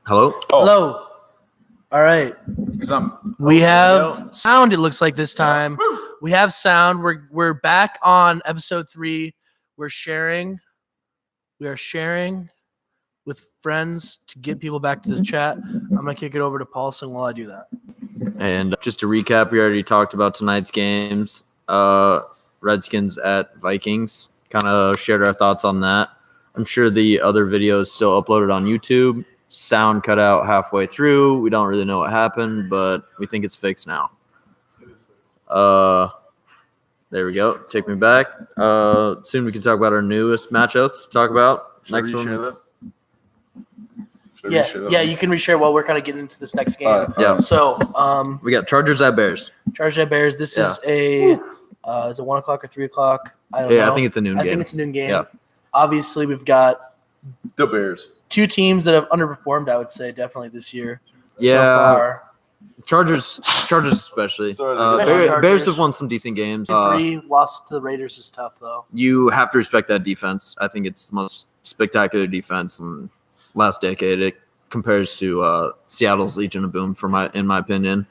Hello? Oh, Hello. All right. We have sound, it looks like this time. We have sound. We're back on episode 3. We are sharing with friends to get people back to the chat. I'm going to kick it over to Paulson while I do that. And just to recap, we already talked about tonight's games. Redskins at Vikings. Kind of shared our thoughts on that. I'm sure the other video is still uploaded on YouTube. Sound cut out halfway through. We don't really know what happened, but we think it's fixed now. it is fixed. There we go. Take me back. Soon we can talk about our newest matchups to talk about. Next one. Yeah, you can reshare while we're kind of getting into this next game. Yeah. So, We got Chargers at Bears. Chargers at Bears. This is is it 1 o'clock or 3 o'clock? I don't know. Yeah, I think it's a noon game. I think it's a noon game. Yeah. Obviously, we've got The Bears. 2 teams that have underperformed, I would say, definitely this year. Yeah. So far. Chargers especially. Especially Bears Chargers. have won some decent games. 3 loss to the Raiders is tough, though. You have to respect that defense. I think it's the most spectacular defense in last decade. It compares to Seattle's Legion of Boom, in my opinion.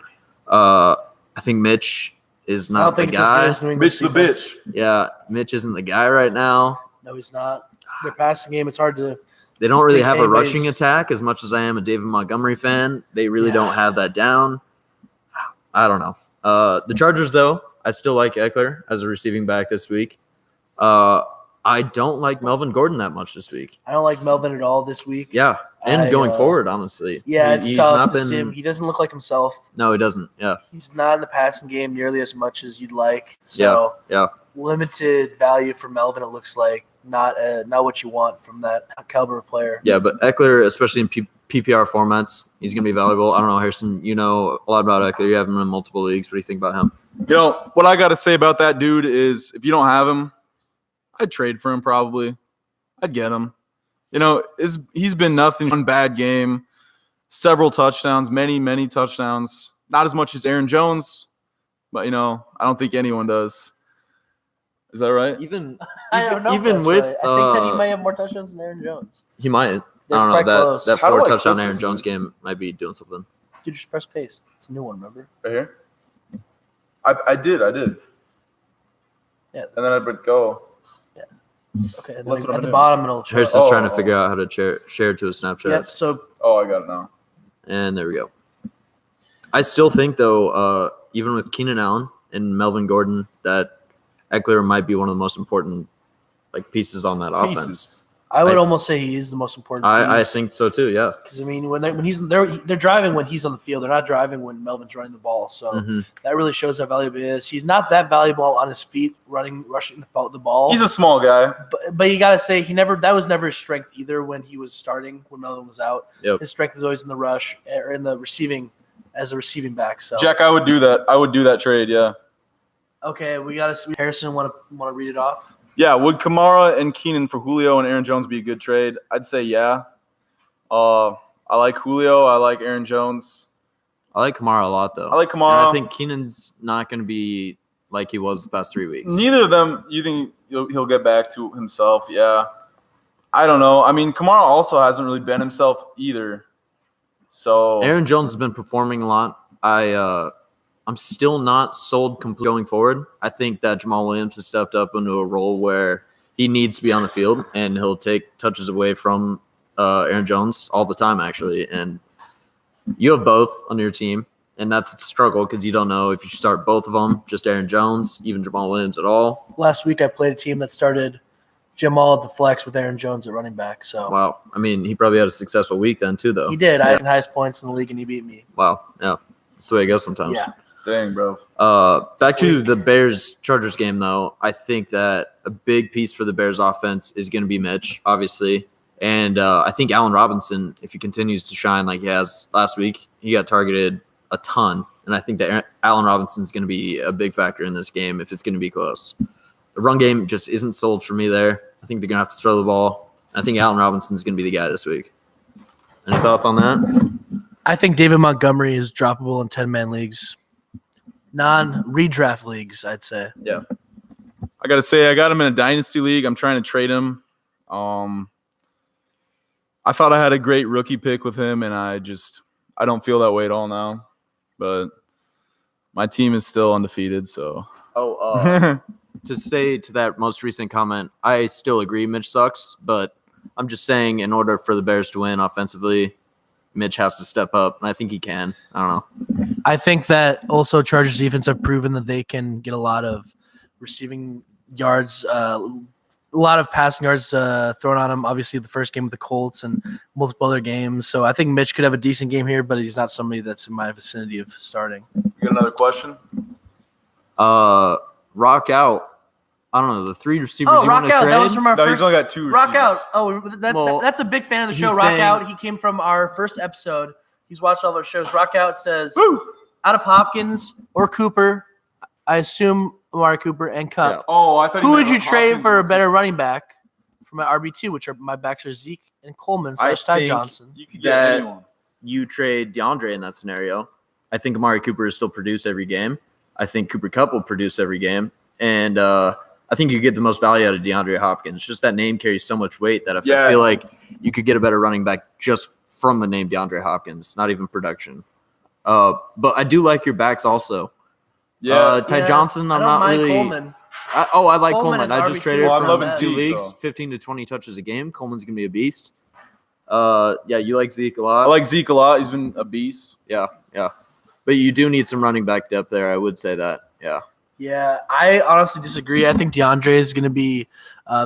I think Mitch is I don't not the think it's as good guy. as New England's Mitch the defense. bitch. Yeah, Mitch isn't the guy right now. No, he's not. Their passing game, it's hard to. They don't really think have a anybody's- rushing attack as much as I am a David Montgomery fan. They really don't have that down. I don't know. The Chargers, though, I still like Eckler as a receiving back this week. I don't like Melvin Gordon that much this week. I don't like Melvin at all this week. Yeah, and I, going forward, honestly. Yeah, it's He's tough not to been- see him. He doesn't look like himself. No, he doesn't. Yeah, He's not in the passing game nearly as much as you'd like. So yeah. limited value for Melvin, it looks like. Not what you want from that caliber of player. Yeah, but Eckler, especially in PPR formats, he's going to be valuable. I don't know, Harrison, you know a lot about Eckler. You have him in multiple leagues. What do you think about him? You know, what I got to say about that dude is if you don't have him, I'd trade for him probably. I'd get him. You know, he's been nothing. One bad game, several touchdowns, many touchdowns. Not as much as Aaron Jones, but, you know, I don't think anyone does. Is that right? I don't know. Even if with that's right. I think that he may have more touchdowns than Aaron Jones. he might. I They're don't know. quite That close. that How do 4 I touchdown click Aaron this? Jones game might be doing something. Dude, just press paste. It's a new one, remember? Right here? I did. Yeah. And then I would go. Okay. And That's then what I'm at the doing. bottom, it'll show. Harrison's trying to Oh. figure out how to share to a Snapchat. Yep. So Oh, I got it now. And there we go. I still think, though, even with Keenan Allen and Melvin Gordon, that Eckler might be one of the most important pieces on that offense. Pieces. I would I- almost say he is the most important. I think so too. Yeah. Because I mean, when he's they're driving when he's on the field. They're not driving when Melvin's running the ball. So Mhm. that really shows how valuable he is. He's not that valuable on his feet, rushing the ball. He's a small guy. but you gotta say that was never his strength either when he was starting, when Melvin was out. Yep. His strength is always in the rush or in the receiving as a receiving back. So Jack, I would do that. I would do that trade, yeah. okay, we gotta see. Harrison want to read it off. Yeah, would Kamara and Keenan for Julio and Aaron Jones be a good trade? I'd say yeah. I like Julio. I like Aaron Jones. I like Kamara a lot, though. I like And Kamara. I think Keenan's not going to be like he was the past 3 weeks. Neither of them, you think he'll get back to himself? Yeah. I don't know. I mean, Kamara also hasn't really been himself either. So Aaron Jones has been performing a lot. I'm still not sold completely going forward. I think that Jamal Williams has stepped up into a role where he needs to be on the field, and he'll take touches away from Aaron Jones all the time, actually. And you have both on your team, and that's a struggle because you don't know if you should start both of them, just Aaron Jones, even Jamal Williams at all. Last week I played a team that started Jamal at the flex with Aaron Jones at running back. So Wow. I mean, he probably had a successful week then, too, though. he did. I Yeah. had the highest points in the league, and he beat me. Wow. Yeah. That's the way it goes sometimes. Yeah. dang, bro. Back to the Bears-Chargers game, though. I think that a big piece for the Bears offense is going to be Mitch, obviously. And I think Allen Robinson, if he continues to shine like he has last week, he got targeted a ton. And I think that Allen Robinson is going to be a big factor in this game if it's going to be close. The run game just isn't sold for me there. I think they're going to have to throw the ball. I think Allen Robinson is going to be the guy this week. Any thoughts on that? I think David Montgomery is droppable in 10-man leagues. Non-redraft leagues, I'd say. Yeah. I got to say, I got him in a dynasty league. I'm trying to trade him. I I thought I had a great rookie pick with him, and I don't feel that way at all now. But my team is still undefeated, so. To say to that most recent comment, I still agree Mitch sucks, but I'm just saying in order for the Bears to win offensively, Mitch has to step up, and I think he can. I don't know. I think that also Chargers defense have proven that they can get a lot of receiving yards, a lot of passing yards thrown on him. Obviously, the first game with the Colts and multiple other games. So I think Mitch could have a decent game here, but he's not somebody that's in my vicinity of starting. You got another question? Rock out. I don't know, the 3 receivers you Rock want to out. trade? That was from our No, first. he's only got 2 Rock receivers. out. That's a big fan of the show. he's Rock saying- out. He came from our first episode. He's watched all our shows. Rock out says Woo! out of Hopkins or Cooper, I assume Amari Cooper and Cup. Yeah. Oh, I thought Who would you Hopkins trade for or a better running back from my RB2, which are my backs are Zeke and Coleman / I Ty think- Johnson. You could get that- anyone. You trade DeAndre in that scenario. I think Amari Cooper will still produce every game. I think Cooper Kupp will produce every game. And I think you get the most value out of DeAndre Hopkins. Just that name carries so much weight that I feel like you could get a better running back just from the name DeAndre Hopkins, not even production. But I do like your backs also. Yeah. Ty Johnson, I'm I don't not mind really. Coleman. I like Coleman Coleman. is I just RB2 traded Well, I'm from loving 2 Zeke, leagues, though. 15 to 20 touches a game. Coleman's gonna be a beast. Yeah, you like Zeke a lot. I like Zeke a lot. He's been a beast. Yeah. But you do need some running back depth there. I would say that. Yeah. Yeah, I honestly disagree. I think DeAndre is going to be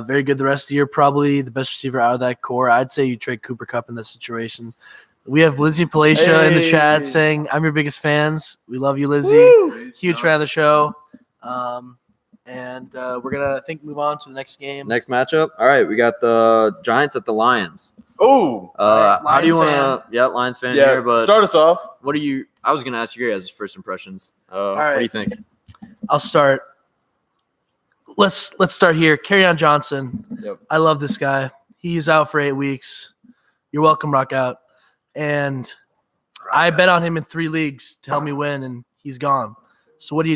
very good the rest of the year, probably the best receiver out of that core. I'd say you trade Cooper Kupp in this situation. We have Lizzie Palacia in the chat saying, I'm your biggest fans. We love you, Lizzie. Woo! Huge fan of the show. And we're going to, I think, move on to the next game. Next matchup. All right, we got the Giants at the Lions. Oh, right, How do you Lions want to? Yeah, Lions fan yeah. here. But Start us off. what do you? I was gonna ask you guys' first impressions. What right. do you think? I'll start. Let's start here. Kerryon Johnson. Yep. I love this guy. He's out for 8 weeks. You're welcome, Rock Out. And I bet on him in 3 leagues to help me win, and he's gone. So what do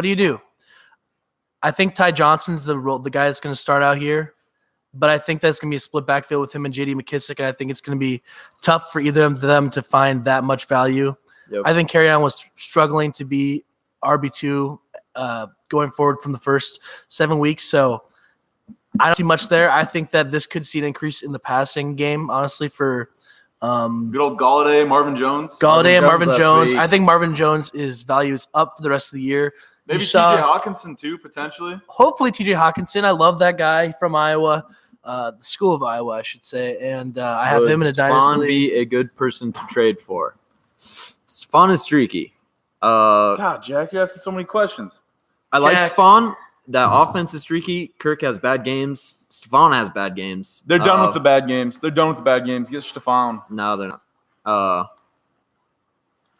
you do? I think Ty Johnson's the guy that's going to start out here, but I think that's going to be a split backfield with him and J.D. McKissick, and I think it's going to be tough for either of them to find that much value. Yep. I think Kerryon was struggling to be RB2 going forward from the first 7 weeks, so I don't see much there. I think that this could see an increase in the passing game, honestly, for Good old Galladay, Marvin Jones. Galladay and Marvin last Jones. week. I think Marvin Jones' value is up for the rest of the year. Maybe You TJ saw- Hawkinson too, potentially. Hopefully TJ Hawkinson. I love that guy from Iowa, the school of Iowa, I should say. And I have him in a dynasty Stephon league. be a good person to trade for? Stephon is streaky. God, Jack, you're asking so many questions. I like Jack. Stephon. That offense is streaky. Kirk has bad games. Stephon has bad games. They're done with the bad games. Get Stephon. No, they're not.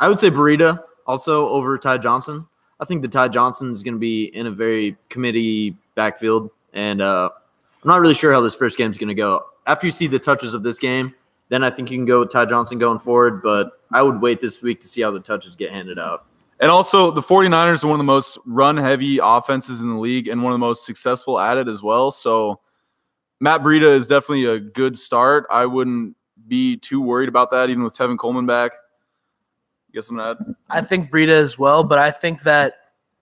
I would say Burita also over Ty Johnson. I think that Ty Johnson is going to be in a very committee backfield, and I'm not really sure how this first game is going to go. After you see the touches of this game, then I think you can go with Ty Johnson going forward, but I would wait this week to see how the touches get handed out. And also, the 49ers are one of the most run-heavy offenses in the league and one of the most successful at it as well. So Matt Breida is definitely a good start. I wouldn't be too worried about that, even with Tevin Coleman back. Guess I'm not. I think Breida as well, but I think that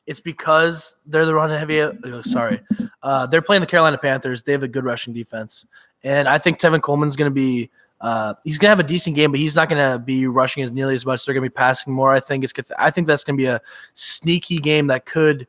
it's because they're the run heavy. They're playing the Carolina Panthers. They have a good rushing defense. And I think Tevin Coleman's going to be he's going to have a decent game, but he's not going to be rushing as nearly as much. They're going to be passing more. I think that's going to be a sneaky game that could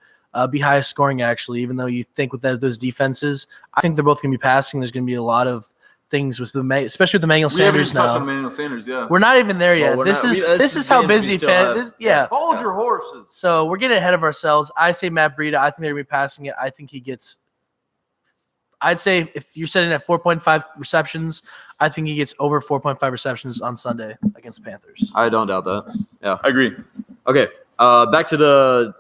be high scoring, actually, even though you think with those defenses. I think they're both going to be passing. There's going to be a lot of things with especially with Emmanuel Sanders We haven't even touched now. on Emmanuel Sanders, yeah. We're not even there Well, yet. we're This not- is we- this is how games we busy still fan. have. Yeah. Hold your horses. So we're getting ahead of ourselves. I say Matt Breida. I think they're going to be passing it. I think he gets – I'd say if you're setting at 4.5 receptions, I think he gets over 4.5 receptions on Sunday against the Panthers. I don't doubt that. Yeah. I agree. Okay. Back to the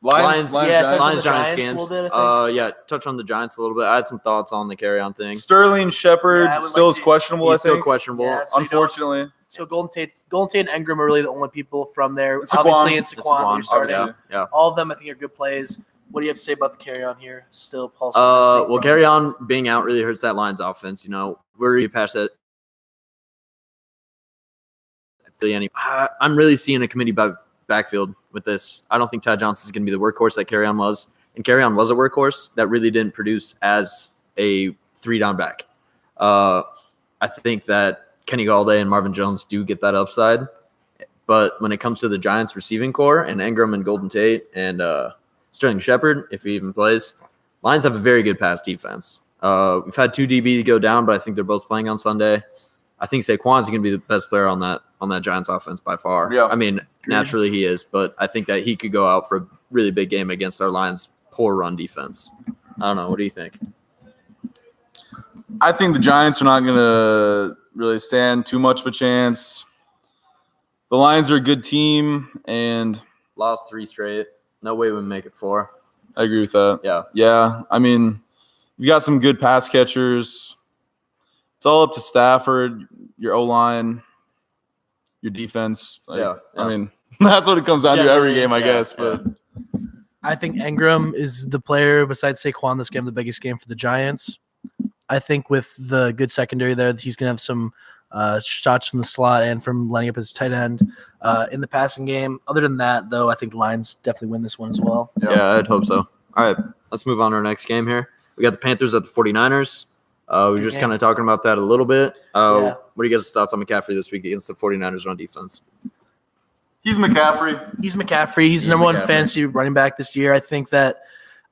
Lions, yeah, touch on Lions the Giants Giants a games. little bit, I Yeah, touch on the Giants a little bit. I had some thoughts on the carry-on thing. Sterling Shepard Yeah, I would still like is to- questionable, I He's still think. questionable. Yeah, so you don't- Unfortunately. So Golden Tate and Engram are really the only people from there. And Saquon. Obviously, and It's Saquon that you're starting. Yeah, yeah. All of them, I think, are good plays. What do you have to say about the carry-on here? Still, Paul. Well, carry on being out really hurts that Lions offense. You know, we're past that I'm really seeing a committee backfield with this. I don't think Ty Johnson is going to be the workhorse that Kerryon was. And Kerryon was a workhorse that really didn't produce as a 3-down back. I think that Kenny Galladay and Marvin Jones do get that upside. But when it comes to the Giants receiving core and Ingram and Golden Tate and Sterling Shepard, if he even plays, Lions have a very good pass defense. We've had 2 DBs go down, but I think they're both playing on Sunday. I think Saquon's going to be the best player on that Giants offense by far. Yeah. I mean, naturally he is, but I think that he could go out for a really big game against our Lions' poor run defense. I don't know. What do you think? I think the Giants are not going to really stand too much of a chance. The Lions are a good team, and Lost 3 straight. No way we make it 4. I agree with that. Yeah. Yeah. I mean, you got some good pass catchers. It's all up to Stafford, your O-line, your defense. Yeah. I mean, that's what it comes down to every game, I guess. But I think Ingram is the player besides Saquon that's going to have the biggest game for the Giants. I think with the good secondary there, he's going to have some shots from the slot and from lining up his tight end in the passing game. Other than that, though, I think the Lions definitely win this one as well. Yeah, I'd hope so. All right, let's move on to our next game here. We got the Panthers at the 49ers. We were just kind of talking about that a little bit. What are you guys' thoughts on McCaffrey this week against the 49ers run defense? he's McCaffrey. He's number one fantasy running back this year. I think that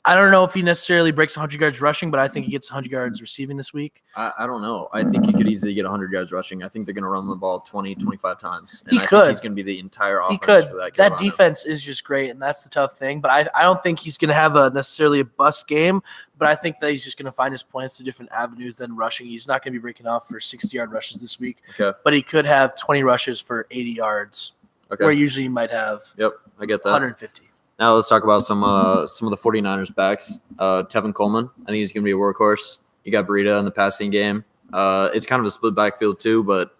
I don't know if he necessarily breaks 100 yards rushing, but I think he gets 100 yards receiving this week. I don't know. I think he could easily get 100 yards rushing. I think they're going to run the ball 20, 25 times. And I think he's going to be the entire offense for that defense is just great, and that's the tough thing. But I don't think he's going to have necessarily a bust game, but I think that he's just going to find his points to different avenues than rushing. He's not going to be breaking off for 60-yard rushes this week, but he could have 20 rushes for 80 yards, where usually he might have I get that. 150. Now let's talk about some of the 49ers backs. Tevin Coleman, I think he's going to be a workhorse. You got Breida in the passing game. It's kind of a split backfield too, but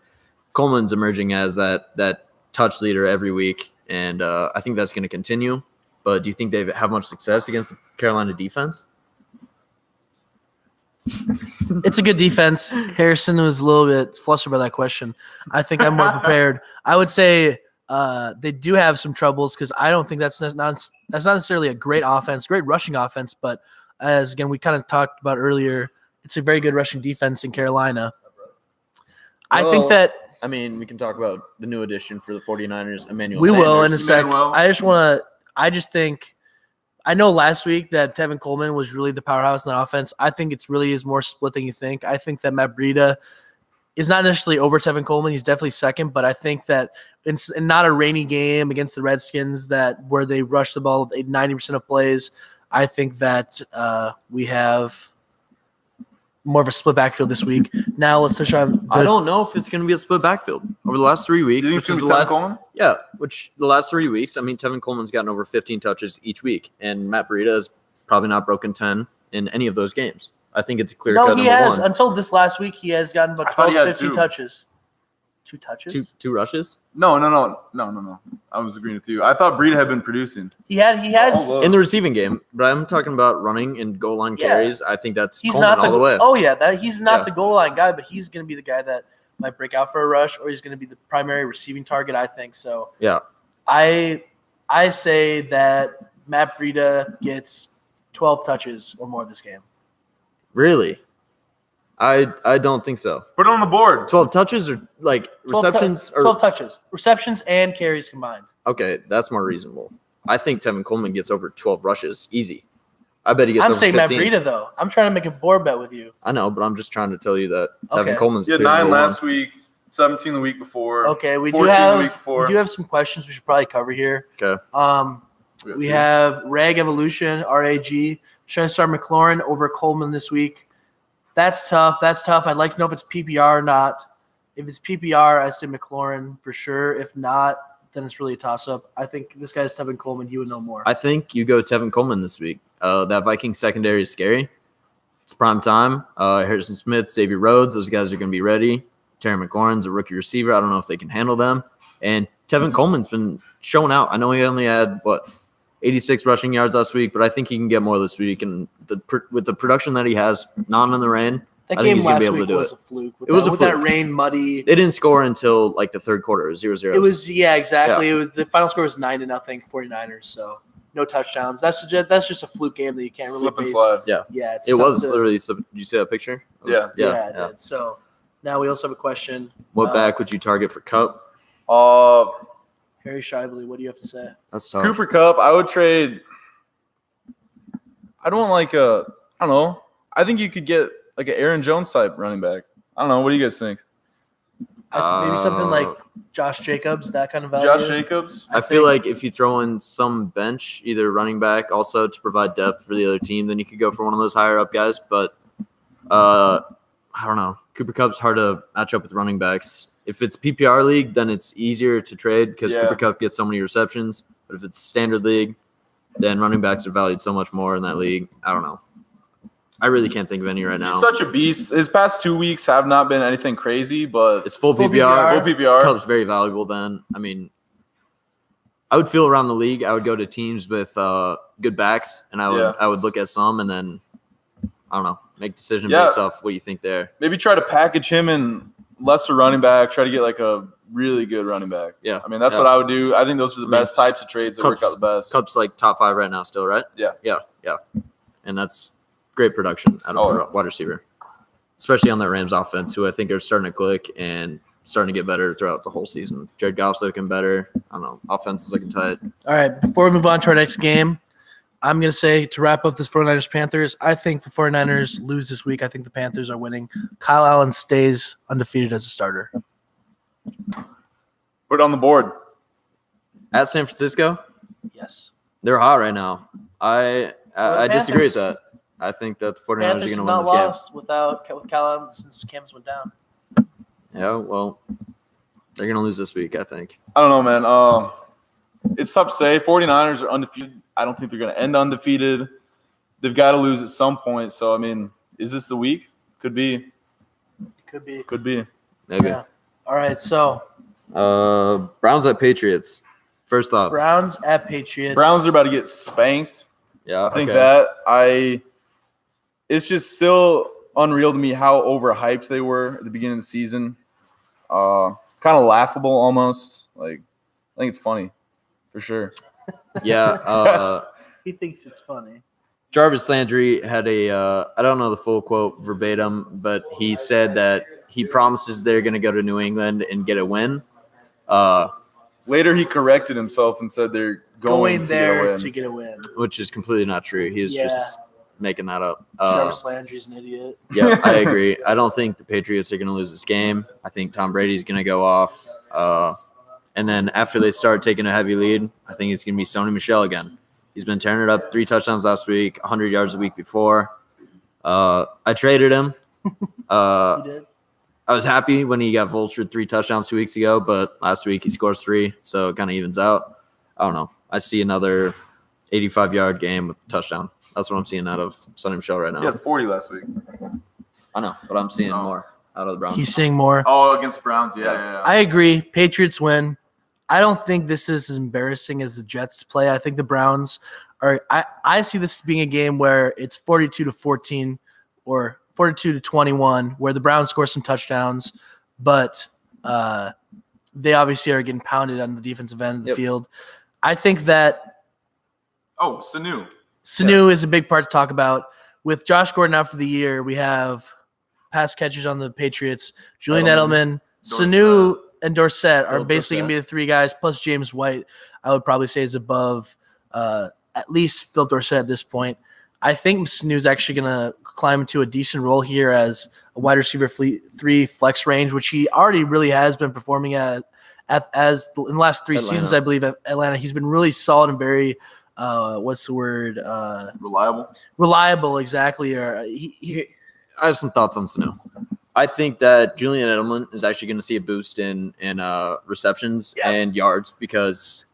Coleman's emerging as that touch leader every week, and I think that's going to continue. But do you think they have much success against the Carolina defense? It's a good defense. Harrison was a little bit flustered by that question. I think I'm more prepared. I would say they do have some troubles because I don't think that's not necessarily a great offense, great rushing offense. But as again we kind of talked about earlier, it's a very good rushing defense in Carolina. I think that we can talk about the new addition for the 49ers, Emmanuel. We Sanders. will in a sec. I just think I know last week that Tevin Coleman was really the powerhouse in the offense. I think it's really is more split than you think. I think that Matt Breida is not necessarily over Tevin Coleman. He's definitely second, but I think that in not a rainy game against the Redskins where they rush the ball 90% of plays, I think that we have more of a split backfield this week. Now let's touch on. I don't know if it's going to be a split backfield over the last 3 weeks. You think it's going to be Tevin Coleman? Yeah, which the last 3 weeks, Tevin Coleman's gotten over 15 touches each week, and Matt Breida has probably not broken 10 in any of those games. I think it's a clear cut. No, he has. Until this last week, he has gotten about 12 to 15 touches. 2 touches? Two rushes? No. I was agreeing with you. I thought Breida had been producing. He has in the receiving game, but I'm talking about running and goal line carries. I think he's Coleman not all the way. Oh yeah, he's not the goal line guy, but he's going to be the guy that might break out for a rush, or he's going to be the primary receiving target. I think so. Yeah, I say that Matt Breida gets 12 touches or more this game. Really? I don't think so. Put it on the board. 12 touches or like receptions? 12 touches. Receptions and carries combined. Okay, that's more reasonable. I think Tevin Coleman gets over 12 rushes easy. I bet he gets over 15. I'm saying Matt Breida, though. I'm trying to make a board bet with you. I know, but I'm just trying to tell you that Tevin Coleman's he had 9 last week, 17 the week before. Okay, we do have some questions we should probably cover here. Okay. We have Rag Evolution, RAG. Trying to start McLaurin over Coleman this week. That's tough. I'd like to know if it's PPR or not. If it's PPR, I say McLaurin for sure. If not, then it's really a toss-up. I think this guy's Tevin Coleman. He would know more. I think you go Tevin Coleman this week. That Vikings secondary is scary. It's prime time. Harrison Smith, Xavier Rhodes, those guys are going to be ready. Terry McLaurin's a rookie receiver. I don't know if they can handle them. And Tevin Coleman's been showing out. I know he only had, 86 rushing yards last week, but I think he can get more this week. And with the production that he has, not in the rain, That I think game he's gonna last be able to week do was it. a fluke. It was a with that fluke. rain, muddy. They didn't score until like the third quarter. It was 0-0. It was exactly. It was the final score was 9-0 49ers. So no touchdowns. That's just a fluke game that you can't really Slip and base. slide. Yeah. Yeah, it's It tough was to- literally. Did you see that picture? Yeah. Yeah, it did. So now we also have a question. What back would you target for Cup? Harry Shively, what do you have to say? That's tough. Cooper Kupp, I would trade. I don't like I don't know. I think you could get like an Aaron Jones type running back. I don't know. What do you guys think? Maybe something like Josh Jacobs, that kind of value. Josh Jacobs? I feel like if you throw in some bench, either running back also to provide depth for the other team, then you could go for one of those higher up guys. But I don't know. Cooper Kupp's hard to match up with running backs. If it's PPR league, then it's easier to trade because Cooper Kupp gets so many receptions. But if it's standard league, then running backs are valued so much more in that league. I don't know. I really can't think of any right now. He's such a beast. His past 2 weeks have not been anything crazy, but It's full PPR. Full PPR. Kupp's very valuable then. I mean, I would feel around the league. I would go to teams with good backs, and I would look at some, and then I don't know, make a decision based off what you think there. Maybe try to package him in lesser running back. Try to get like a really good running back. Yeah, I mean that's what I would do. I think those are the best types of trades that work out the best. Kupp's like top 5 right now, still, right? Yeah, and that's great production out of a wide receiver, especially on that Rams offense, who I think are starting to click and starting to get better throughout the whole season. Jared Goff's looking better. I don't know. Offense is looking tight. All right, before we move on to our next game, I'm going to say to wrap up this 49ers-Panthers, I think the 49ers lose this week. I think the Panthers are winning. Kyle Allen stays undefeated as a starter. put it on the board. At San Francisco, Yes. they're hot right now. I disagree with Panthers. that. I think that the 49ers Panthers are have going to win not this game. lost with Kyle Allen since Cam's went down. Yeah, well, they're going to lose this week, I think. I don't know, man. It's tough to say. 49ers are undefeated. I don't think they're going to end undefeated. They've got to lose at some point. So, I mean, is this the week? Could be. Could be. Could be. Maybe. Yeah. All right, so Browns at Patriots. First thoughts. Browns at Patriots. Browns are about to get spanked. Yeah, I think that it's just still unreal to me how overhyped they were at the beginning of the season. Kind of laughable almost. Like, I think it's funny for sure. Yeah. He thinks it's funny. Jarvis Landry had I don't know the full quote verbatim, but he said that he promises they're going to go to New England and get a win. Later, he corrected himself and said they're going there to to get a win. Which is completely not true. He was just making that up. Jarvis Landry's an idiot. Yeah, I agree. I don't think the Patriots are going to lose this game. I think Tom Brady's going to go off. And then after they start taking a heavy lead, I think it's going to be Sony Michel again. He's been tearing it up. 3 touchdowns last week, 100 yards a week before. I traded him. He did. I was happy when he got vultured 3 touchdowns 2 weeks ago, but last week he scores 3, so it kind of evens out. I don't know. I see another 85-yard game with a touchdown. That's what I'm seeing out of Sonny Michel right now. He had 40 last week. I know, but I'm seeing more out of the Browns. He's seeing more. Oh, against Browns. Yeah. I agree. Patriots win. I don't think this is as embarrassing as the Jets play. I think the Browns are – I see this being a game where it's 42-14 or 42-21 where the Browns score some touchdowns, but they obviously are getting pounded on the defensive end of the field. I think that Sanu is a big part to talk about. With Josh Gordon out for the year, we have pass catchers on the Patriots. Julian Edelman, Sanu, and Dorsett are basically going to be the 3 guys, plus James White, I would probably say is above at least Phil Dorsett at this point. I think Sanu is actually going to climb into a decent role here as a wide receiver 3 flex range, which he already really has been performing as in the last 3 seasons, I believe, at Atlanta. He's been really solid and very reliable, exactly. Or I have some thoughts on Sanu. I think that Julian Edelman is actually going to see a boost in receptions and yards because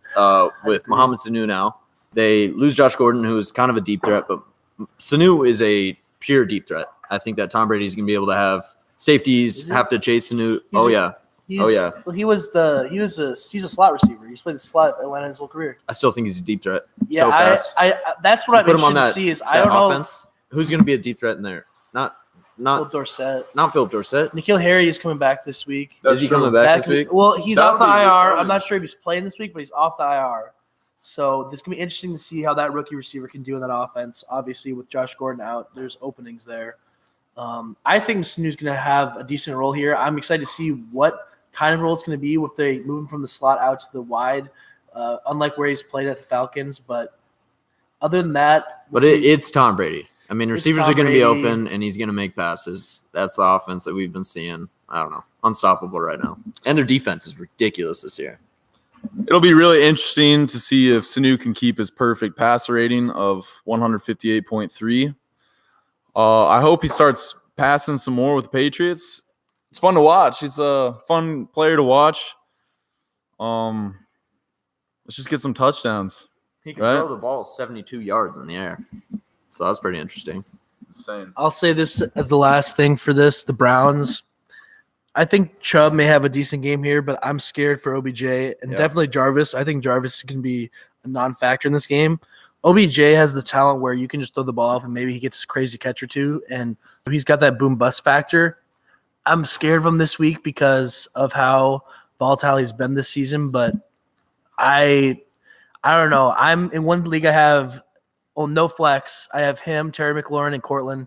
with Mohamed Sanu now, they lose Josh Gordon, who is kind of a deep threat, but Sanu is a pure deep threat. I think that Tom Brady is going to be able to have safeties, have to chase Sanu. Well, he's a slot receiver. He's played the slot at Atlanta his whole career. I still think he's a deep threat. Yeah, so fast. That's what I'm interested to see. Is I don't know who's going to be a deep threat in there. Not Philip Dorsett. Not Philip Dorsett. N'Keal Harry is coming back this week. That's Is he true. coming back this week? Well, he's That off the would be good. IR. I'm not sure if he's playing this week, but he's off the IR. So this can be interesting to see how that rookie receiver can do in that offense. Obviously, with Josh Gordon out, there's openings there. I think Sanu's going to have a decent role here. I'm excited to see what kind of role it's going to be with they moving from the slot out to the wide, unlike where he's played at the Falcons. But other than that, it's Tom Brady. I mean, receivers are going to be Brady. open, and he's going to make passes. That's the offense that we've been seeing. I don't know, unstoppable right now. And their defense is ridiculous this year. It'll be really interesting to see if Sanu can keep his perfect passer rating of 158.3. I hope he starts passing some more with the Patriots. It's fun to watch. He's a fun player to watch. Let's just get some touchdowns. He can Right. throw the ball 72 yards in the air. So that's pretty interesting. Insane. I'll say this as the last thing for this: the Browns. I think Chubb may have a decent game here, but I'm scared for OBJ and definitely Jarvis. I think Jarvis can be a non-factor in this game. OBJ has the talent where you can just throw the ball up and maybe he gets a crazy catch or two, and he's got that boom-bust factor. I'm scared of him this week because of how volatile he's been this season, but I don't know. I'm in one league I have no flex. I have him, Terry McLaurin, and Cortland,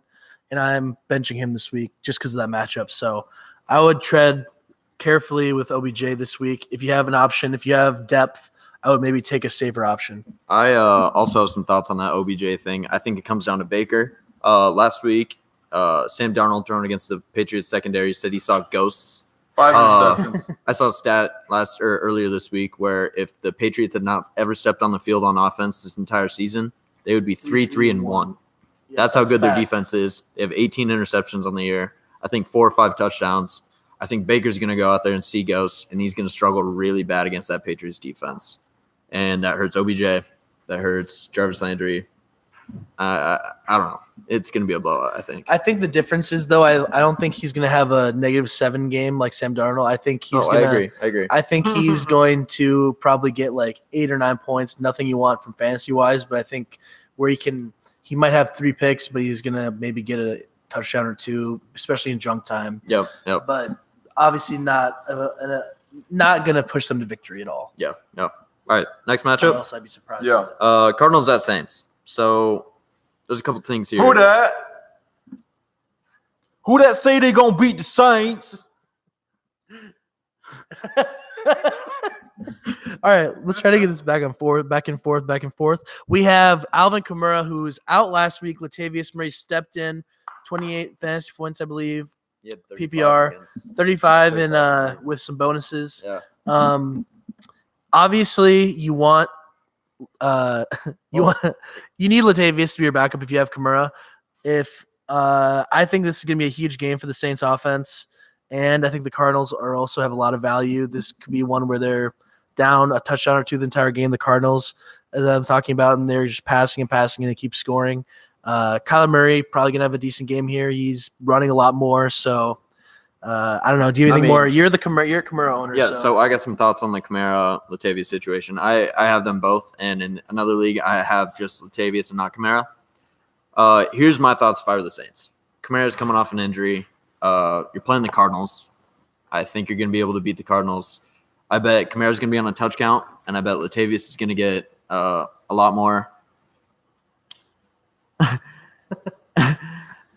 and I'm benching him this week just because of that matchup. So I would tread carefully with OBJ this week. If you have an option, if you have depth, I would maybe take a safer option. I also have some thoughts on that OBJ thing. I think it comes down to Baker. Last week, Sam Darnold thrown against the Patriots secondary said he saw ghosts. 5 interceptions. I saw a stat earlier this week where if the Patriots had not ever stepped on the field on offense this entire season, they would be 3-3-1. That's how good their defense is. They have 18 interceptions on the year. I think 4 or 5 touchdowns. I think Baker's going to go out there and see ghosts, and he's going to struggle really bad against that Patriots defense. And that hurts OBJ. That hurts Jarvis Landry. I don't know. It's going to be a blowout, I think. I think the difference is, though, I don't think he's going to have a -7 game like Sam Darnold. I think he's going to – I agree. I think he's going to probably get like 8 or 9 points, nothing you want from fantasy-wise, but I think where he might have 3 picks, but he's going to maybe get a touchdown or 2, especially in junk time. Yep. But obviously not going to push them to victory at all. Yep. All right, next Or matchup. else I'd be surprised. Yeah. if it does. Cardinals at Saints. So there's a couple things here. Who that? Who that say they gonna beat the Saints? All right, let's try to get this back and forth. We have Alvin Kamara, who was out last week. Latavius Murray stepped in, 28 fantasy points, I believe, Yeah, 35 PPR, against- 35 and 35. with some bonuses. Yeah. Obviously, you want you need Latavius to be your backup if you have Kamara. If I think this is going to be a huge game for the Saints offense, and I think the Cardinals also have a lot of value. This could be one where they're down a touchdown or 2 the entire game. The Cardinals, as I'm talking about, and they're just passing and they keep scoring. Kyler Murray probably going to have a decent game here. He's running a lot more, so I don't know. Do you have anything more? You're a Kamara owner. Yeah, so I got some thoughts on the Kamara Latavius situation. I have them both, and in another league, I have just Latavius and not Kamara. Here's my thoughts if I were the Saints. Kamara's coming off an injury. You're playing the Cardinals. I think you're going to be able to beat the Cardinals. I bet Kamara's going to be on a touch count, and I bet Latavius is going to get a lot more.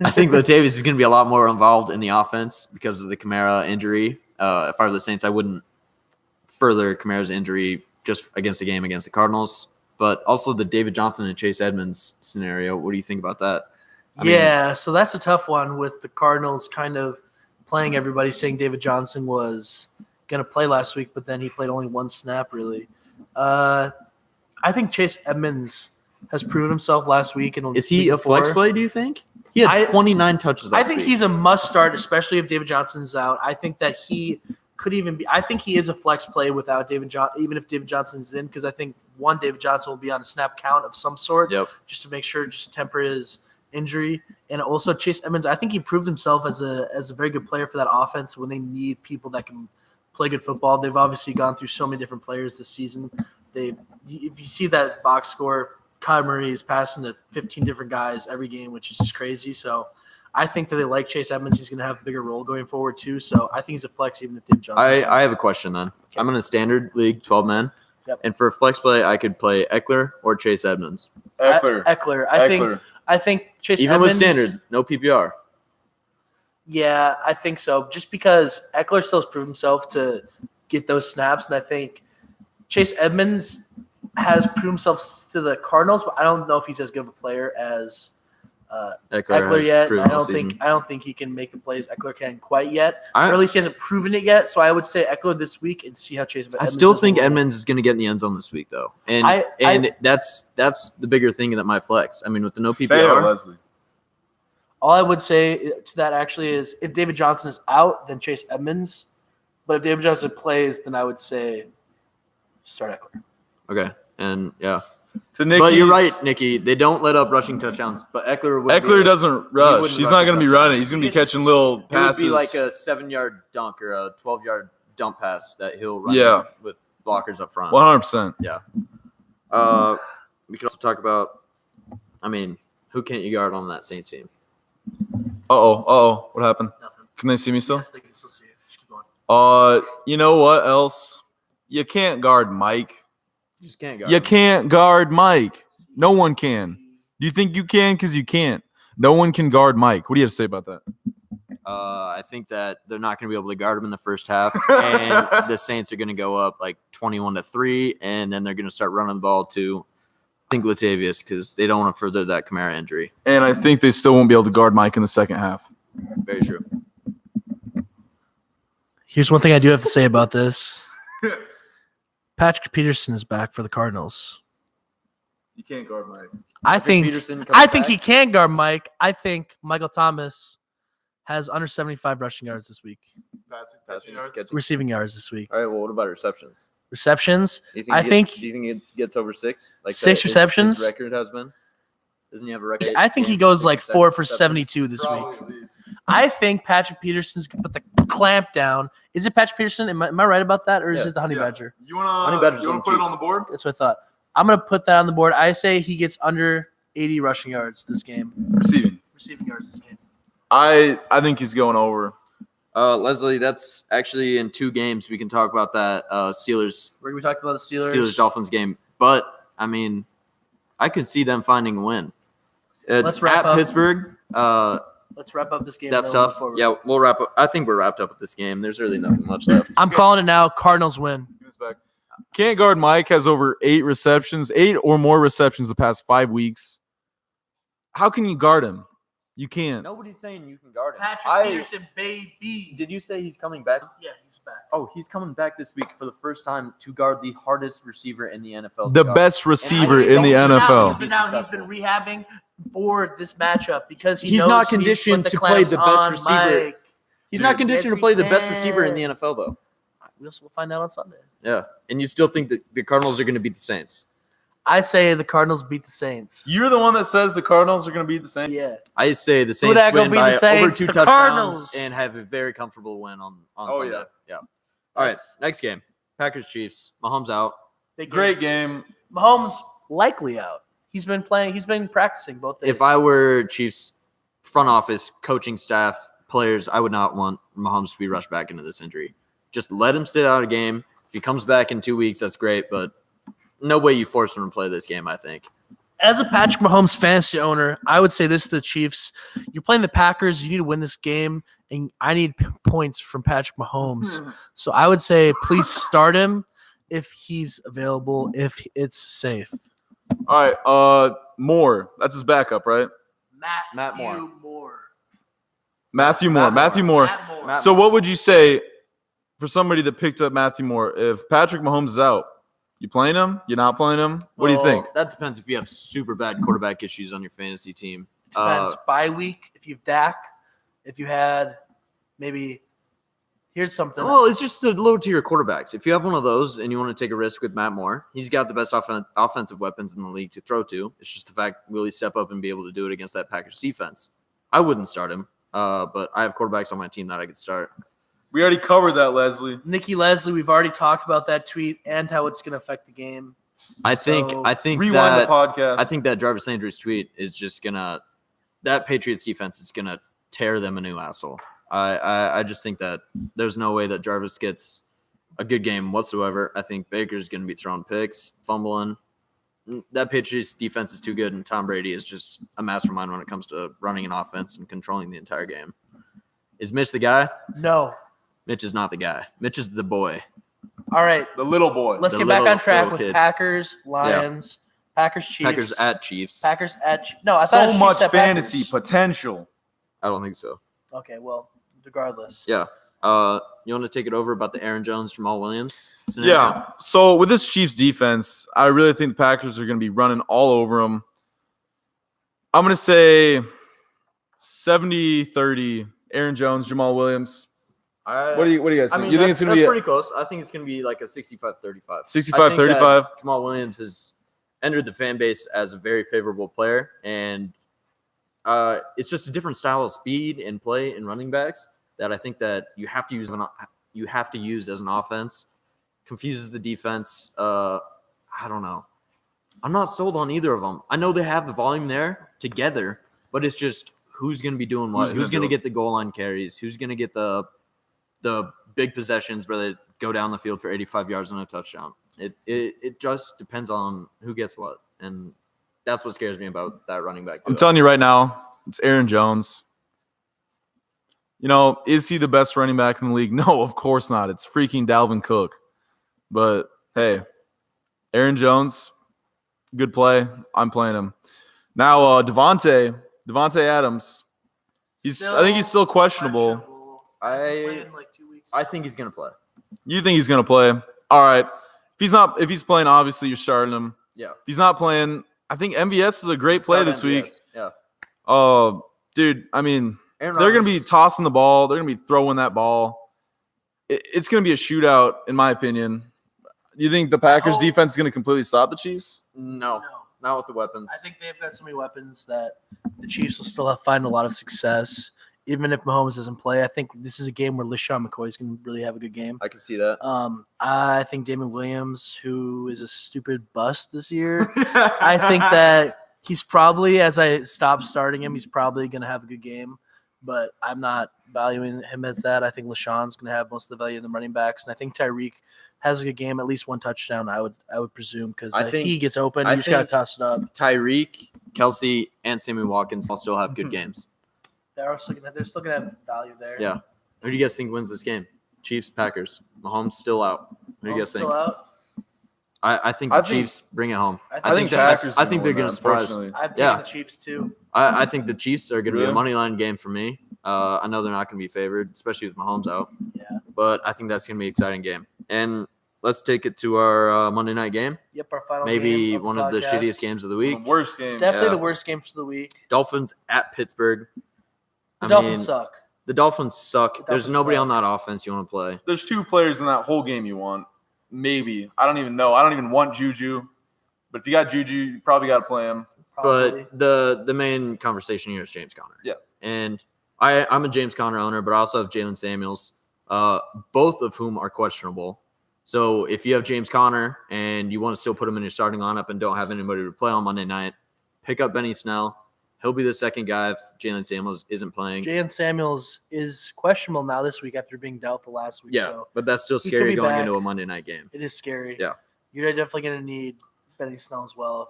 I think Latavius is going to be a lot more involved in the offense because of the Kamara injury. If I were the Saints, I wouldn't further Kamara's injury just against the game against the Cardinals. But also the David Johnson and Chase Edmonds scenario. What do you think about that? So that's a tough one with the Cardinals kind of playing everybody, saying David Johnson was going to play last week, but then he played only 1 snap, really. I think Chase Edmonds has proven himself last week. And is he a flex play, do you think? He had 29 touches last week. I think he's a must start, especially if David Johnson's out. I think that he could even be – I think he is a flex play without David Johnson, even if David Johnson's in, because I think, David Johnson will be on a snap count of some sort just to make sure, just to temper his injury. And also Chase Edmonds, I think he proved himself as a very good player for that offense when they need people that can play good football. They've obviously gone through so many different players this season. If you see that box score, Kyler Murray is passing to 15 different guys every game, which is just crazy. So I think that they like Chase Edmonds. He's going to have a bigger role going forward too. So I think he's a flex even if David Johnson. I have a question then. I'm in a standard league, 12 men. Yep. And for flex play, I could play Eckler or Chase Edmonds. Eckler. I think Chase Even Edmonds. with standard, no PPR. Yeah, I think so. Just because Eckler still has proven himself to get those snaps, and I think Chase Edmonds has proved himself to the Cardinals, but I don't know if he's as good of a player as Eckler yet. I don't think he can make the plays Eckler can quite yet, or at least he hasn't proven it yet. So I would say Eckler this week and see how Chase Edmonds. I still think Edmonds is going to get in the end zone this week, though, and that's the bigger thing that might flex. I mean, with the no PPR, Leslie. All I would say to that actually is if David Johnson is out, then Chase Edmonds. But if David Johnson plays, then I would say start Eckler. Okay, and yeah. But you're right, Nikki. They don't let up rushing touchdowns, but Eckler doesn't rush. He's not going to be running. He's going to be catching little passes. It would be like a 7-yard dunk or a 12-yard dump pass that he'll run with blockers up front. 100%. Yeah. We can also talk about, who can't you guard on that Saints team? What happened? Nothing. Can they see me still? Yes, they can still see you. Just keep going. You know what else? You can't guard Mike. You just can't guard. You can't guard Mike. No one can. Do you think you can? Because you can't. No one can guard Mike. What do you have to say about that? I think that they're not going to be able to guard him in the first half, and the Saints are going to go up like 21-3, and then they're going to start running the ball to, I think, Latavius, because they don't want to further that Kamara injury. And I think they still won't be able to guard Mike in the second half. Very true. Here's one thing I do have to say about this. Patrick Peterson is back for the Cardinals. You can't guard Mike. I think he can guard Mike. I think Michael Thomas has under 75 rushing yards this week. Passing yards. Receiving yards this week. All right, well, what about receptions? Receptions? Do you think he gets over 6? Like 6 receptions? His record has been? Doesn't he have a record? I think he goes like 4 for 72 this week. I think Patrick Peterson's going to put the clamp down. Is it Patrick Peterson? Am I right about that? Or is it the Honey Badger? You want to put it on the board? That's what I thought. I'm going to put that on the board. I say he gets under 80 rushing yards this game. Receiving yards this game. I think he's going over. Leslie, that's actually in 2 games. We can talk about that Steelers. We're going to be talking about the Steelers. Steelers-Dolphins game. But, I could see them finding a win. It's at Pittsburgh. Let's wrap up this game. That's tough. Yeah, we'll wrap up. I think we're wrapped up with this game. There's really nothing much left. I'm calling it now. Cardinals win. Give this back. Can't guard Mike has over 8 or more receptions the past 5 weeks. How can you guard him? You can't. Nobody's saying you can guard him. Patrick Peterson, baby. Did you say he's coming back? Yeah, he's back. Oh, he's coming back this week for the first time to guard the hardest receiver in the NFL. The best receiver in the NFL. He's been rehabbing for this matchup because he's not conditioned to play the best receiver. Mike. He's not conditioned to play the best receiver in the NFL, though. We'll find out on Sunday. Yeah, and you still think that the Cardinals are going to beat the Saints? I say the Cardinals beat the Saints. You're the one that says the Cardinals are going to beat the Saints? Yeah. I say the Saints win by over 2 touchdowns and have a very comfortable win on Sunday. Yeah. All right, next game. Packers-Chiefs. Mahomes out. Great game. Mahomes likely out. He's been playing. He's been practicing both days. If I were Chiefs front office, coaching staff, players, I would not want Mahomes to be rushed back into this injury. Just let him sit out a game. If he comes back in 2 weeks, that's great, but no way you force him to play this game, I think. As a Patrick Mahomes fantasy owner, I would say this to the Chiefs. You're playing the Packers. You need to win this game, and I need points from Patrick Mahomes. So I would say please start him if he's available, if it's safe. All right, Moore. That's his backup, right? Matthew Moore. So what would you say for somebody that picked up Matthew Moore if Patrick Mahomes is out? You playing him? You're not playing him? What do you think? That depends if you have super bad quarterback issues on your fantasy team. Depends. Bye week, if you've Dak, if you had maybe – here's something. Well, it's just the low-tier quarterbacks. If you have one of those and you want to take a risk with Matt Moore, he's got the best offensive weapons in the league to throw to. It's just the fact, will he step up and be able to do it against that Packers defense? I wouldn't start him, but I have quarterbacks on my team that I could start. We already covered that, Leslie. Nikki Leslie, we've already talked about that tweet and how it's going to affect the game. I think rewind the podcast. I think that Jarvis Landry's tweet is just gonna – that Patriots defense is gonna tear them a new asshole. I just think that there's no way that Jarvis gets a good game whatsoever. I think Baker's going to be throwing picks, fumbling. That Patriots defense is too good, and Tom Brady is just a mastermind when it comes to running an offense and controlling the entire game. Is Mitch the guy? No. Mitch is not the guy. Mitch is the boy. All right. The little boy. Let's The get back little- on track little with kid. Packers, Lions, Packers, Chiefs. Packers at Chiefs. Packers at No, I thought it So was much Chiefs at fantasy Packers. potential. I don't think so. Okay, well, regardless. Yeah. You want to take it over about the Aaron Jones, Jamal Williams scenario? Yeah. So with this Chiefs defense, I really think the Packers are going to be running all over them. I'm going to say 70-30, Aaron Jones, Jamal Williams. What do you guys think? You think it's going to be pretty close. I think it's going to be like a 65-35. 65-35? Jamal Williams has entered the fan base as a very favorable player, and it's just a different style of speed and play in running backs that I think that you have to use as an offense. Confuses the defense. I don't know. I'm not sold on either of them. I know they have the volume there together, but it's just who's going to be doing what? Who's going to get the goal line carries? Who's going to get the big possessions where they go down the field for 85 yards and a touchdown? It just depends on who gets what, and that's what scares me about that running back. I'm telling you right now, it's Aaron Jones. You know, is he the best running back in the league? No, of course not. It's freaking Dalvin Cook. But, hey, Aaron Jones, good play. I'm playing him. Now, Devontae Adams, I think he's still questionable. I think he's going to play. You think he's going to play? All right. If he's playing, obviously you're starting him. Yeah. If he's not playing, I think MVS is a great play this week. Yeah. Oh, dude, I mean – Aaron they're going to Rodgers- be tossing the ball. They're going to be throwing that ball. It's going to be a shootout, in my opinion. You think the Packers defense is going to completely stop the Chiefs? No, not with the weapons. I think they've got so many weapons that the Chiefs will still find a lot of success, even if Mahomes doesn't play. I think this is a game where LaShawn McCoy is going to really have a good game. I can see that. I think Damon Williams, who is a stupid bust this year, I think that he's probably, as I stop starting him, he's probably going to have a good game. But I'm not valuing him as that. I think LaShawn's going to have most of the value in the running backs, and I think Tyreek has a good game, at least one touchdown. I would presume, because if he gets open, you just got to toss it up. Tyreek, Kelsey, and Sammy Watkins all still have good games. They're still going to have value there. Yeah. Who do you guys think wins this game? Chiefs, Packers. Mahomes still out. Who do you guys think? Still out? I think the Chiefs bring it home. I think Packers I think they're win going to that, surprise. unfortunately. I've taken the Chiefs too. I think the Chiefs are going to be a Really? money line game for me. I know they're not going to be favored, especially with Mahomes out. Yeah. But I think that's going to be an exciting game. And let's take it to our Monday night game. Yep, our final Maybe game one of the podcast. shittiest games of the One week. of the worst games. Definitely Yeah. the worst games of the week. Dolphins at Pittsburgh. The Dolphins suck. The Dolphins suck. There's Dolphins nobody suck. on that offense you want to play. There's two players in that whole game you want. Maybe. I don't even know. I don't even want Juju. But if you got Juju, you probably got to play him. Probably. But the main conversation here is James Conner. Yeah. And I'm a James Conner owner, but I also have Jalen Samuels, both of whom are questionable. So if you have James Conner and you want to still put him in your starting lineup and don't have anybody to play on Monday night, pick up Benny Snell. He'll be the second guy if Jalen Samuels isn't playing. Jalen Samuels is questionable now this week after being doubtful last week. Yeah, So but that's still he could scary be going back. into a Monday night game. it is scary. Yeah. You're definitely going to need Benny Snell as well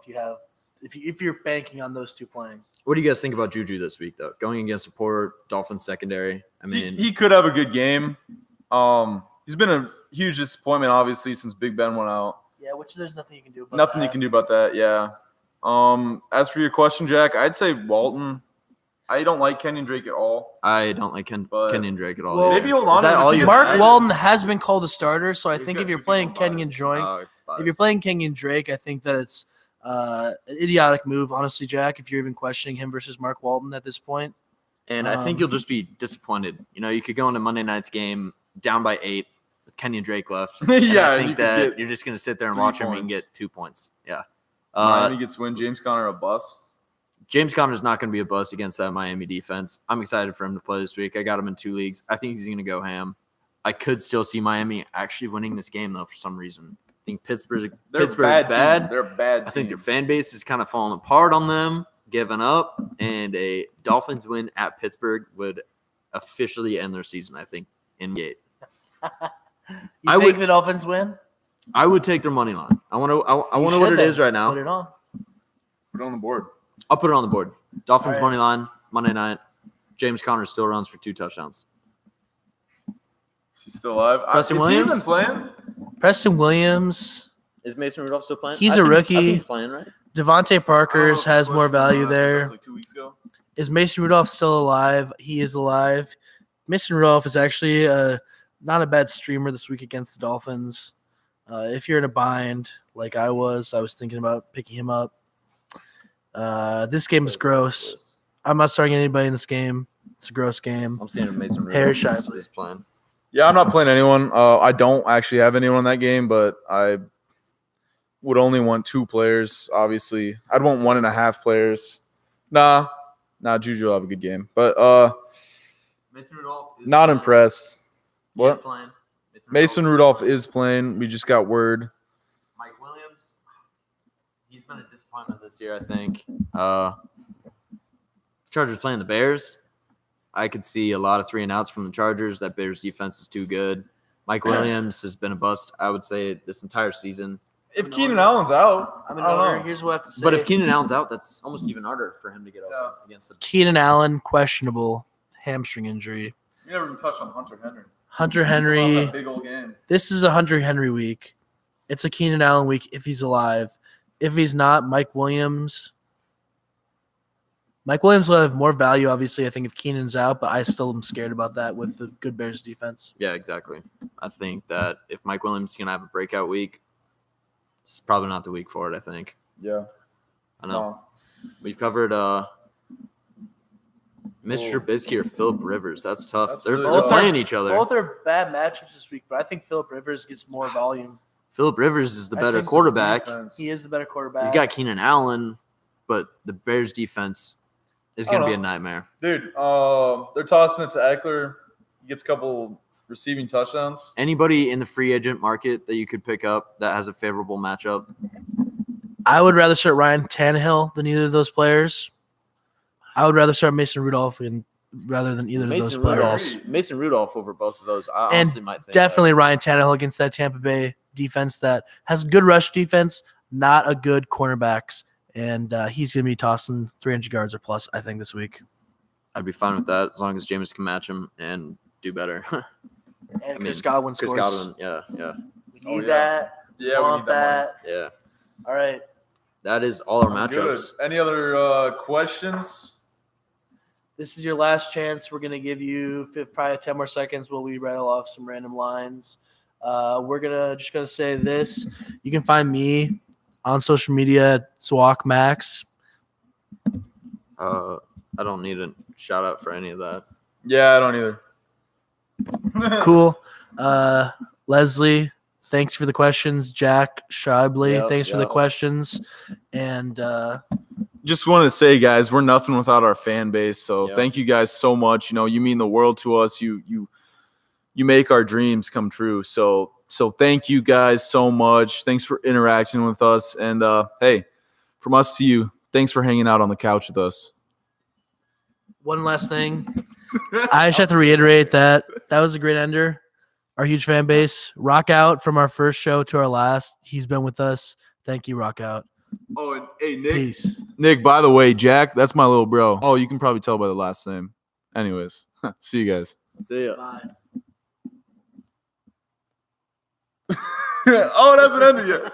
if you're banking on those two playing. What do you guys think about Juju this week, though? Going against a poor Dolphins secondary. I mean, He could have a good game. He's been a huge disappointment, obviously, since Big Ben went out. Yeah, which there's nothing you can do about Nothing that. you can do about that, yeah. As for your question, Jack, I'd say Walton. I don't like Kenyon Drake at all. I don't like But- Kenyon Drake at all. Well, either. maybe hold Is on that to him all if you he Mark gets have? Walton has been called a starter, so I He's think got if you're two playing people on Kenyon bias. Drake, if you're playing Kenyon Drake, I think that it's an idiotic move, honestly, Jack, if you're even questioning him versus Mark Walton at this point. And I think you'll just be disappointed. You know, you could go into Monday night's game down by 8 with Kenyon Drake left. And Yeah, I and you think could that get you're just going to sit there and 3 watch him and points. get 2 points. Yeah. Miami gets win. James Conner a bust. James Conner's not going to be a bust against that Miami defense. I'm excited for him to play this week. I got him in 2 leagues. I think he's going to go ham. I could still see Miami actually winning this game, though, for some reason. I think Pittsburgh's They're bad. They're a bad. I think team. their fan base is kind of falling apart on them. given up, and a Dolphins win at Pittsburgh would officially end their season, I think, in gate. You I think would- the Dolphins win? I would take their money line. I want to You know what should it then. is right now. Put it on. Put it on the board. I'll put it on the board. Dolphins All right. money line, Monday night. James Conner still runs for 2 touchdowns. She's still alive. Preston Is Williams? he even playing? Preston Williams, Is Mason Rudolph still playing? He's I a think I rookie. think he's playing, right? Devontae I don't know Parker's if has this more question was value on, I think that was there. like 2 weeks ago. Is Mason Rudolph still alive? He is alive. Mason Rudolph is actually not a bad streamer this week against the Dolphins. If you're in a bind like I was thinking about picking him up. This game is gross. I'm not starting anybody in this game. It's a gross game. I'm seeing if Mason Harry Rudolph Shively. is playing. Yeah, I'm not playing anyone. I don't actually have anyone in that game, but I would only want 2 players. Obviously, I'd want 1.5 players. Nah, Juju will have a good game, but Mason Rudolph is not playing. impressed. He is What? playing. Mason Rudolph is playing. We just got word. Mike Williams. He's been a disappointment this year, I think. Chargers playing the Bears. I could see a lot of 3 and outs from the Chargers. That Bears defense is too good. Mike Williams has been a bust, I would say, this entire season. If Keenan Allen's out, I'm I an don't owner. know. Here's what I have to say. But if Keenan Allen's out, that's almost even harder for him to get open against the Keenan Allen, questionable hamstring injury. You never even touched on Hunter Henry. Hunter Henry. That big old game. This is a Hunter Henry week. It's a Keenan Allen week if he's alive. If he's not, Mike Williams. Mike Williams will have more value, obviously, I think, if Keenan's out, but I still am scared about that with the good Bears defense. Yeah, exactly. I think that if Mike Williams is going to have a breakout week, it's probably not the week for it, I think. Yeah. I know. We've covered Mitch Trubisky or Philip Rivers. That's tough. That's They're really both tough. playing each other. Both are bad matchups this week, but I think Philip Rivers gets more volume. Philip Rivers is the I better think the quarterback. He is the better quarterback. He's got Keenan Allen, but the Bears defense is I going to don't be a know. nightmare. Dude, they're tossing it to Eckler. He gets a couple receiving touchdowns. Anybody in the free agent market that you could pick up that has a favorable matchup? I would rather start Ryan Tannehill than either of those players. I would rather start Mason Rudolph rather than either of those players. Mason Rudolph over both of those. I And honestly might think Definitely Ryan Tannehill against that Tampa Bay defense that has good rush defense, not a good cornerbacks. And he's going to be tossing 300 yards or plus, I think, this week. I'd be fine with that as long as Jameis can match him and do better. And mean, Chris Godwin Chris scores. Godwin, yeah. We need Oh, yeah. that. Yeah, we Want need that. Yeah. All right. That is all our Money. matchups. Good. Any other questions? This is your last chance. We're going to give you probably 10 more seconds while we rattle off some random lines. We're going to say this. You can find me on social media at SwalkMax. I don't need a shout out for any of that. Yeah, I don't either. Cool. Leslie, thanks for the questions. Jack Shibley, thanks for the questions. And Just wanted to say, guys, we're nothing without our fan base. So Yep. thank you guys so much. You know, you mean the world to us. You make our dreams come true. So thank you guys so much. Thanks for interacting with us. And hey, from us to you, thanks for hanging out on the couch with us. one last thing. I just have to reiterate that was a great ender. Our huge fan base. Rock out from our first show to our last. He's been with us. Thank you, Rock out. Oh, and hey, Nick. Peace. Nick, by the way, Jack, that's my little bro. Oh, you can probably tell by the last name. Anyways, see you guys. See ya. Bye. Oh, it hasn't ended yet.